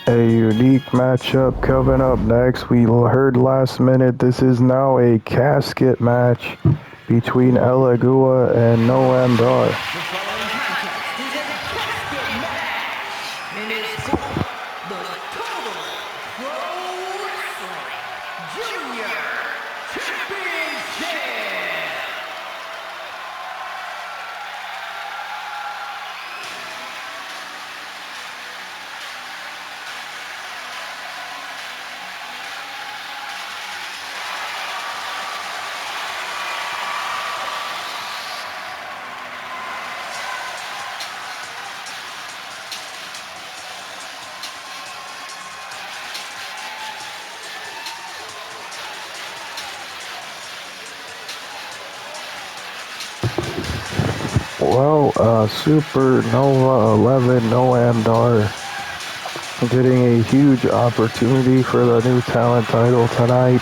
A unique matchup coming up next. We heard last minute this is now a casket match between Elegua and Noam. The following contest is a casket match and is for the Total Pro Wrestling Junior Championship. Well, Supernova 11 Noam Dar getting a huge opportunity for the new talent title tonight.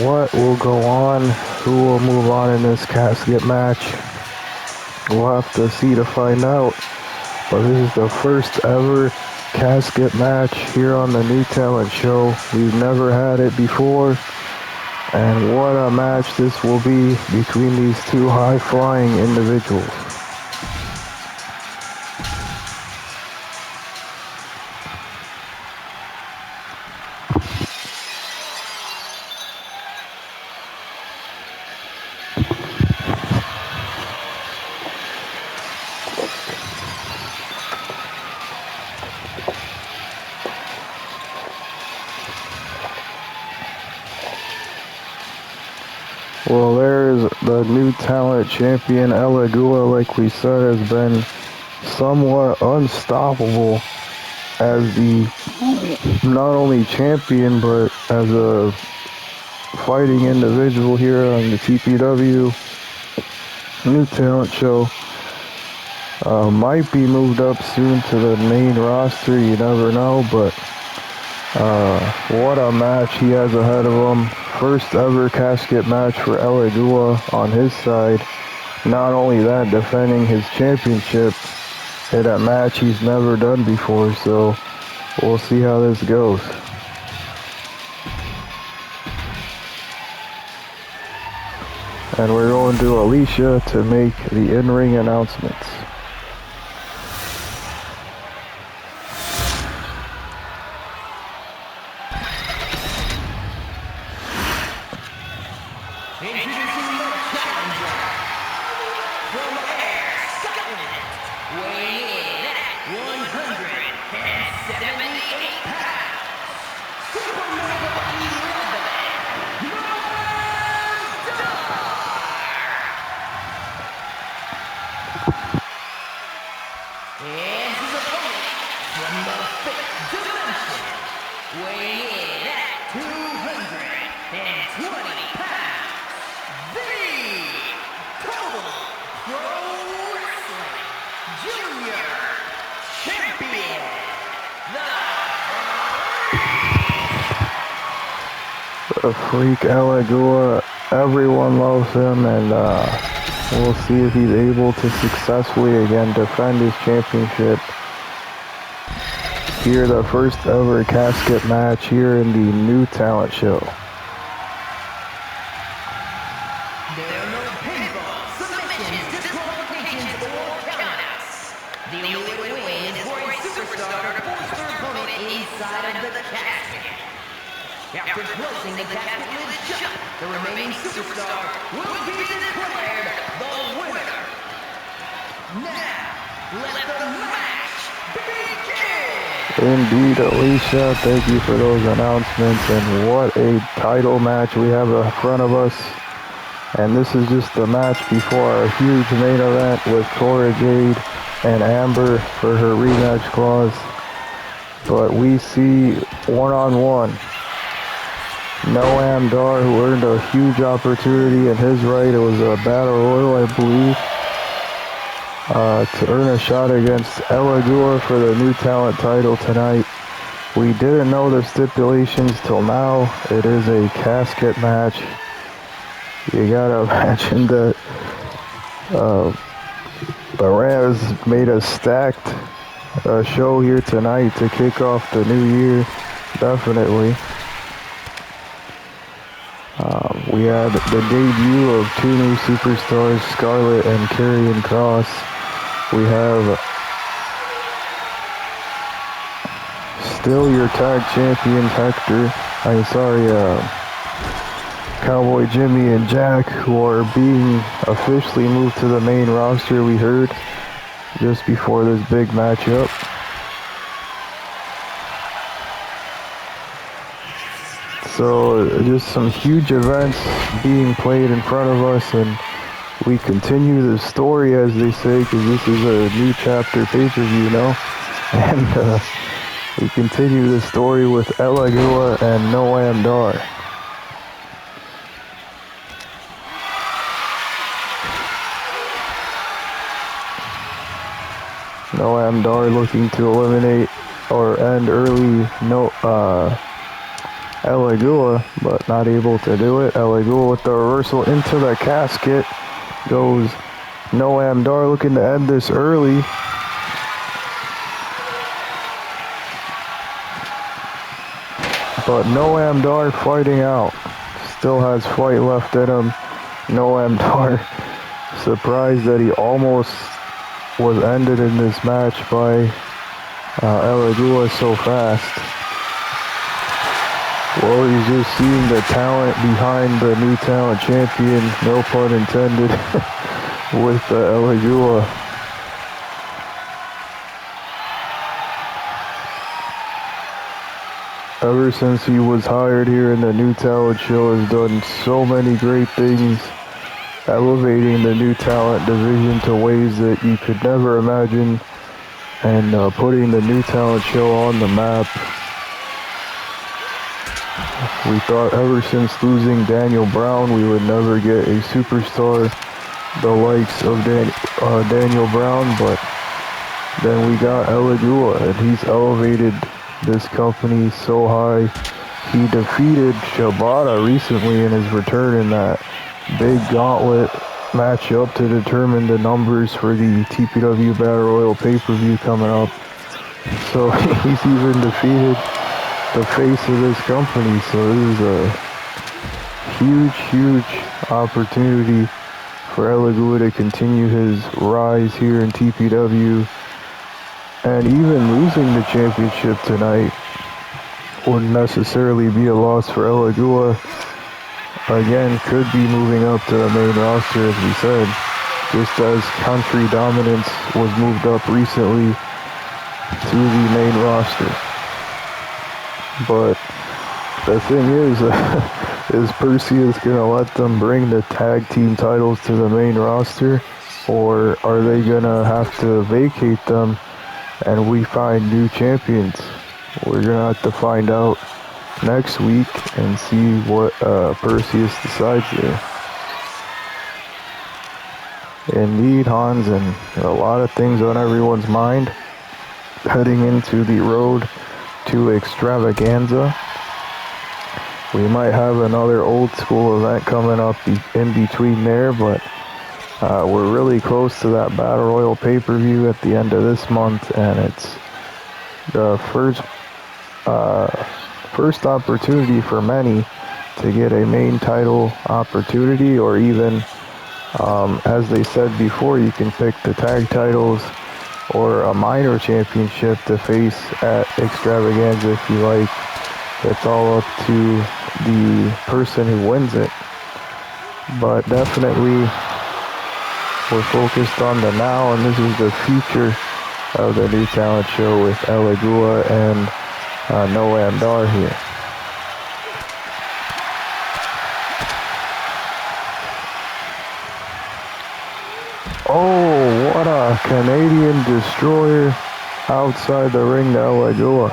What will go on? Who will move on in this casket match? We'll have to see to find out. But this is the first ever casket match here on the New Talent Show. We've never had it before. And what a match this will be between these two high-flying individuals. Well, there's the new talent champion, Elegua, like we said, has been somewhat unstoppable as the not only champion, but as a fighting individual here on the TPW New Talent Show. Might be moved up soon to the main roster, you never know, but what a match he has ahead of him. First ever casket match for Elegua on his side. Not only that, defending his championship in a match he's never done before, so we'll see how this goes. And we're going to Alicia to make the in-ring announcements. Introducing the challenger from Ayr, Scotland, weighing in at 178 pounds, Supernova 11, Noam. And his opponent from the fifth dimension, weighing in at 220 pounds, the Total Pro Wrestling Junior Champion, The Freak Elegua, everyone loves him, and we'll see if he's able to successfully again defend his championship. Here, the first ever casket match here in the New Talent Show. There are no pinfalls, submissions, disqualifications, or countouts. The only way to win is for a superstar to force their opponent inside of the casket. After closing the casket lid shut, the remaining superstar will be declared the winner. Now, let the match begin! Indeed, Alicia, thank you for those announcements, and what a title match we have in front of us. And this is just the match before our huge main event with Cora Jade and Amber for her rematch clause. But we see one-on-one Noam Dar, who earned a huge opportunity in his right. It was a battle royal, I believe, to earn a shot against Elegua for the new talent title tonight. We didn't know the stipulations till now. It is a casket match. You gotta imagine that the Rams made us stacked show here tonight to kick off the new year. Definitely. We had the debut of two new superstars, Scarlett and Karrion Kross. We have still your tag champions, Cowboy Jimmy and Jack, who are being officially moved to the main roster, we heard, just before this big matchup. So just some huge events being played in front of us, and we continue the story, as they say, because this is a new chapter pay-per-view, and we continue the story with Elegua and Noam Dar. Noam Dar looking to eliminate or end early Elegua, but not able to do it. Elegua with the reversal into the casket. Goes Noam Dar looking to end this early. But Noam Dar fighting out. Still has fight left in him. Noam Dar surprised that he almost was ended in this match by Elegua so fast. Well, he's just seeing the talent behind the new talent champion, no pun intended, with Elegua. Ever since he was hired here in the new talent show, has done so many great things, elevating the new talent division to ways that you could never imagine, and putting the new talent show on the map. We thought ever since losing Daniel Brown, we would never get a superstar the likes of Daniel Brown, but then we got Elegua, and he's elevated this company so high. He defeated Shibata recently in his return in that big gauntlet matchup to determine the numbers for the TPW Battle Royal pay-per-view coming up. So he's even defeated the face of this company. So this is a huge opportunity for Elegua to continue his rise here in TPW. And even losing the championship tonight wouldn't necessarily be a loss for Elegua. Again, could be moving up to the main roster, as we said, just as Country Dominance was moved up recently to the main roster. But the thing is Perseus gonna let them bring the tag team titles to the main roster, or are they gonna have to vacate them and we find new champions? We're gonna have to find out next week and see what Perseus decides there. Indeed, Hans, and a lot of things on everyone's mind heading into the road to Extravaganza. We might have another old school event coming up in between there, but we're really close to that Battle Royal pay-per-view at the end of this month, and it's the first opportunity for many to get a main title opportunity, or even, as they said before, you can pick the tag titles or a minor championship to face at Extravaganza if you like. It's all up to the person who wins it. But definitely, we're focused on the now, and this is the future of the new talent show with Elegua and Noam Dar here. Oh, what a Canadian destroyer outside the ring to Elegua.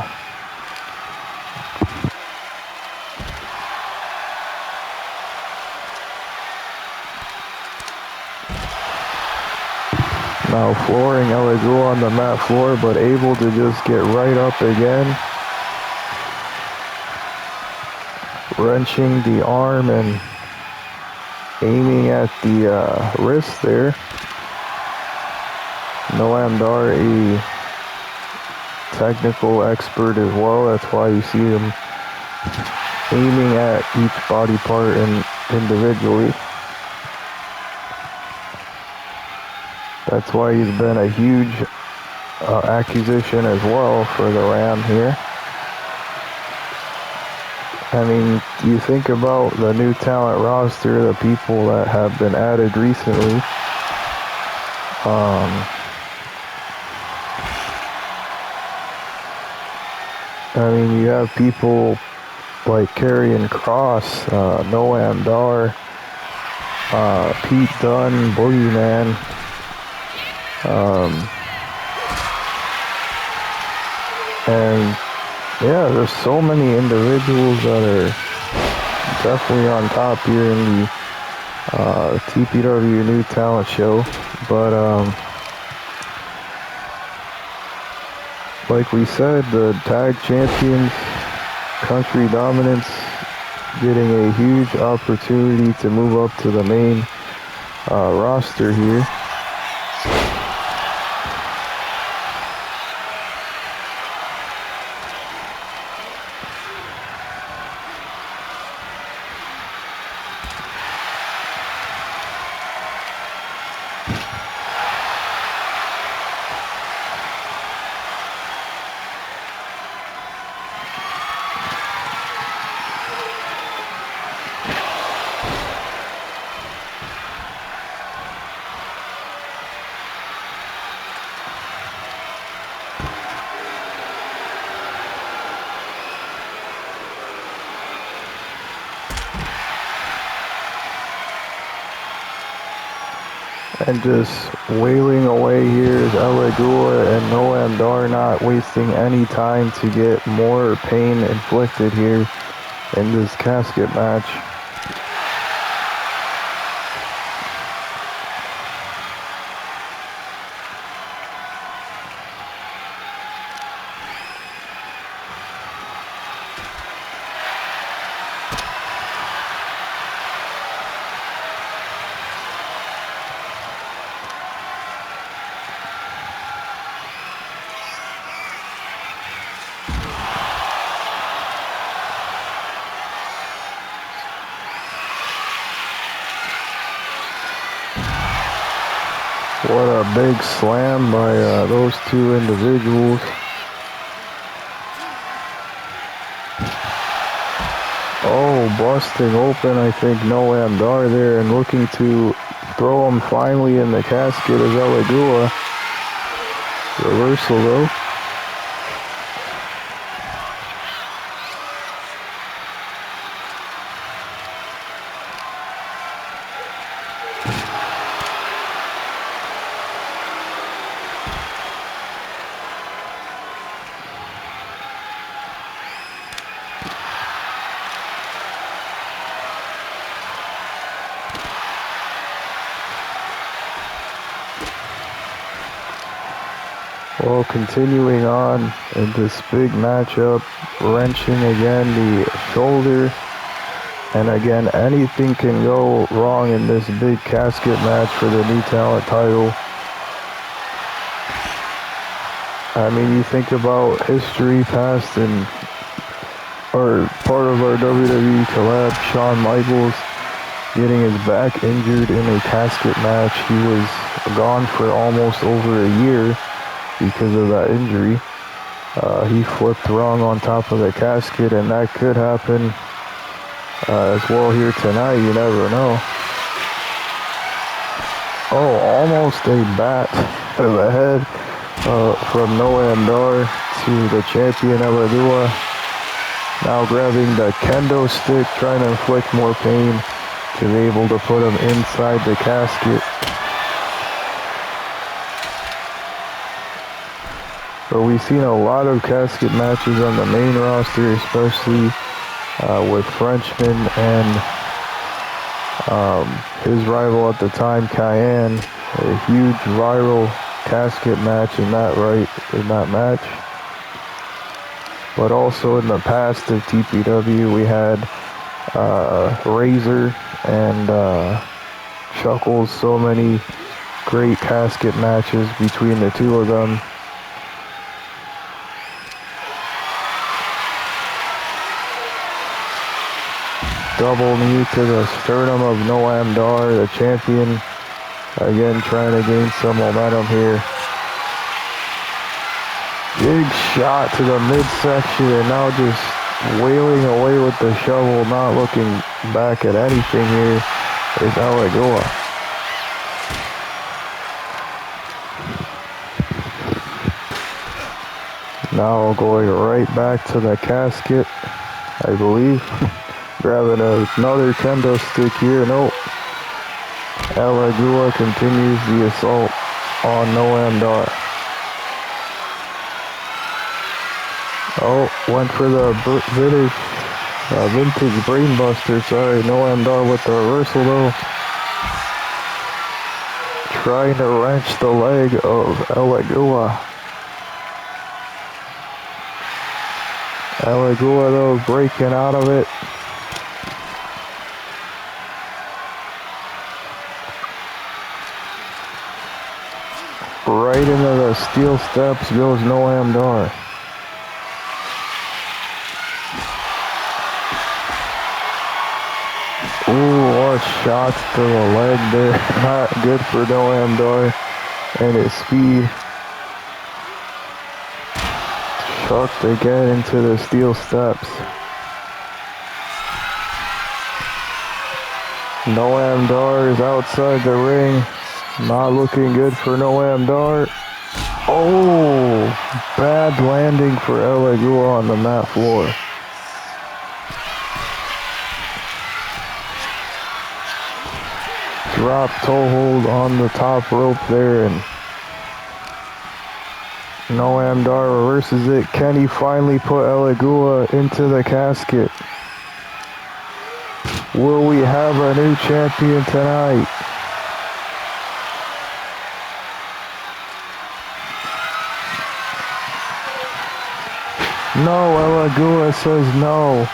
Now flooring Elegua on the mat floor, but able to just get right up again. Wrenching the arm and aiming at the wrist there. Noam Dar, a technical expert as well. That's why you see him aiming at each body part individually. That's why he's been a huge acquisition as well for the Ram here. I mean, you think about the new talent roster, the people that have been added recently. I mean, you have people like Karrion Kross, Noam Dar, Pete Dunne, Boogeyman. And yeah, there's so many individuals that are definitely on top here in the TPW New Talent Show. But like we said, the tag champions, Country Dominance, getting a huge opportunity to move up to the main roster here. And just wailing away here is Elegua and Noam Dar, not wasting any time to get more pain inflicted here in this casket match. What a big slam by those two individuals. Oh, busting open, I think, Noam Dar there, and looking to throw him finally in the casket as Elegua. Reversal though. Well, continuing on in this big matchup, wrenching again the shoulder, and again, anything can go wrong in this big casket match for the New Talent title. I mean, you think about history past and or part of our WWE collab, Shawn Michaels getting his back injured in a casket match. He was gone for almost over a year because of that injury. He flipped wrong on top of the casket, and that could happen as well here tonight. You never know. Oh, almost a bat to the head from Noam Dar to the champion Elegua. Now grabbing the kendo stick, trying to inflict more pain to be able to put him inside the casket. But we've seen a lot of casket matches on the main roster, especially with Frenchman and his rival at the time, Cayenne. A huge viral casket match in that match. But also in the past of TPW, we had Razor and Chuckles. So many great casket matches between the two of them. Double knee to the sternum of Noam Dar, the champion. Again, trying to gain some momentum here. Big shot to the midsection, and now just wailing away with the shovel, not looking back at anything here, is Elegua. Now going right back to the casket, I believe. Grabbing another kendo stick here. Nope. Elegua continues the assault on Noam Dar. Oh, went for the vintage brainbuster. Sorry, Noam Dar with the reversal though. Trying to wrench the leg of Elegua. Elegua though breaking out of it. Right into the steel steps goes Noam Dar. Ooh, what shots to the leg there. Not good for Noam Dar and his speed. Chucked again into the steel steps. Noam Dar is outside the ring. Not looking good for Noam Dar. Oh, bad landing for Elegua on the mat floor. Drop toe hold on the top rope there, and Noam Dar reverses it. Can he finally put Elegua into the casket? Will we have a new champion tonight? No, Elegua says no.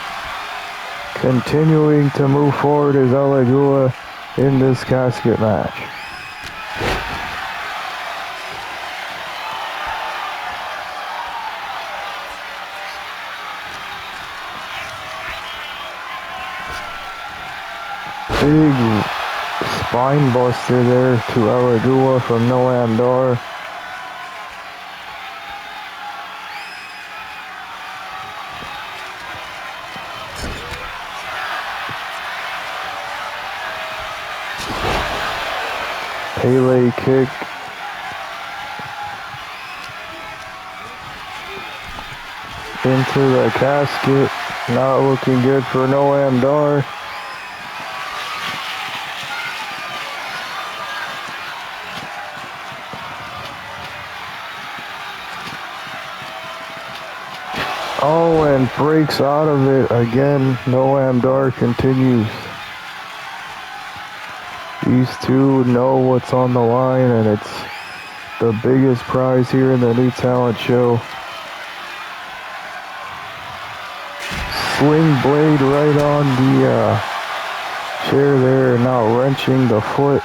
Continuing to move forward is Elegua in this casket match. Big spine buster there to Elegua from Noam Dar. Pele kick. Into the casket. Not looking good for Noam Dar. Oh, and breaks out of it again. Noam Dar continues. These two know what's on the line, and it's the biggest prize here in the New Talent Show. Sling blade right on the chair there, now wrenching the foot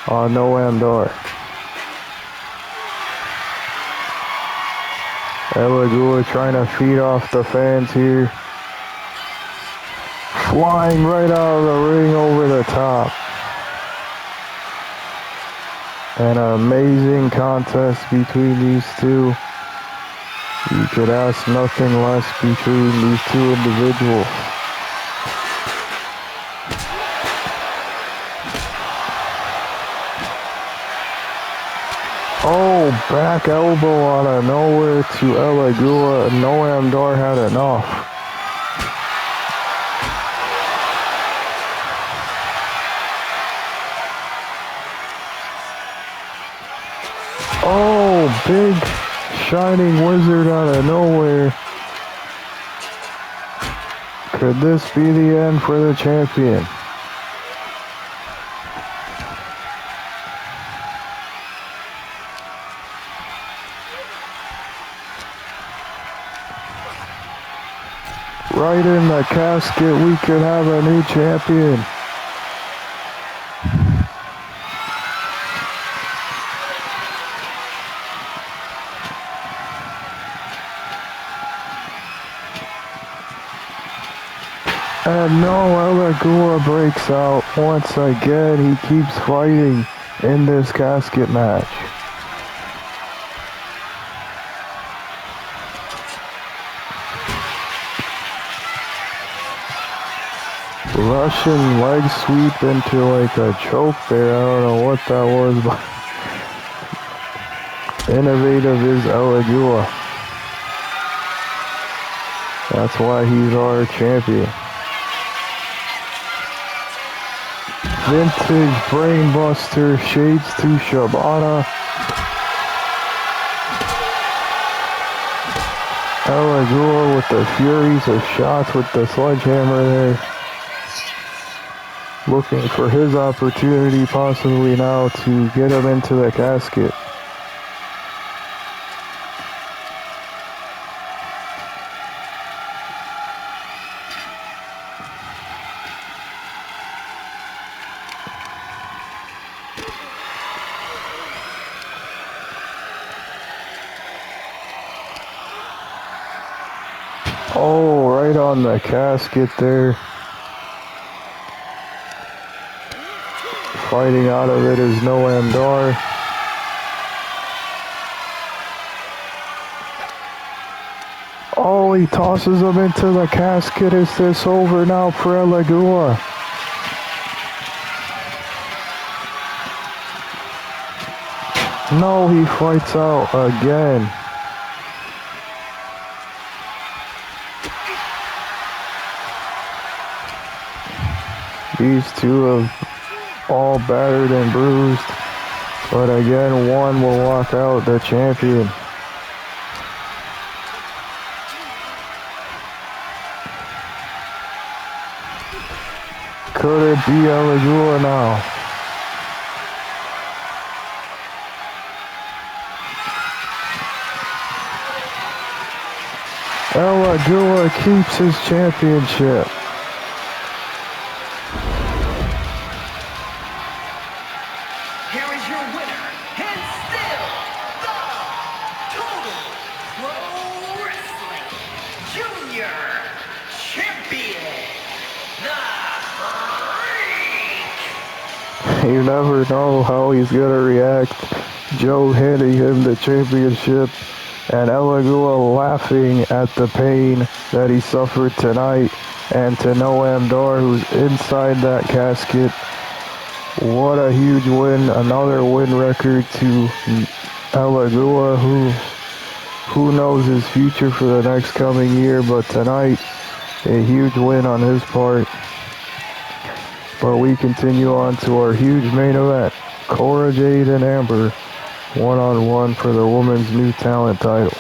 on Noam Dar. Elegua trying to feed off the fans here. Flying right out of the ring over the top. An amazing contest between these two. You could ask nothing less between these two individuals. Oh, back elbow out of nowhere to Elegua. Noam Dar had enough. Oh, big shining wizard out of nowhere. Could this be the end for the champion? Right in the casket, we could have a new champion. And no, Elegua breaks out once again. He keeps fighting in this casket match. Russian leg sweep into like a choke there. I don't know what that was, but innovative is Elegua. That's why he's our champion. Vintage brainbuster shades to Shabana. Elegua with the furies of shots with the sledgehammer there. Looking for his opportunity possibly now to get him into the casket. Oh, right on the casket there. Fighting out of it is Noam. Oh, he tosses him into the casket. Is this over now for Elegua? No, he fights out again. These two have all battered and bruised, but again, one will walk out the champion. Could it be Elegua now? Elegua keeps his championship. Here is your winner, and still the Total Pro Wrestling Junior Champion, the Freak. You never know how he's gonna react. Joe handing him the championship, and Elegua laughing at the pain that he suffered tonight. And to Noam, who's inside that casket. What a huge win. Another win record to Elegua, who knows his future for the next coming year. But tonight, a huge win on his part. But we continue on to our huge main event. Cora Jade and Amber, one-on-one for the women's new talent title.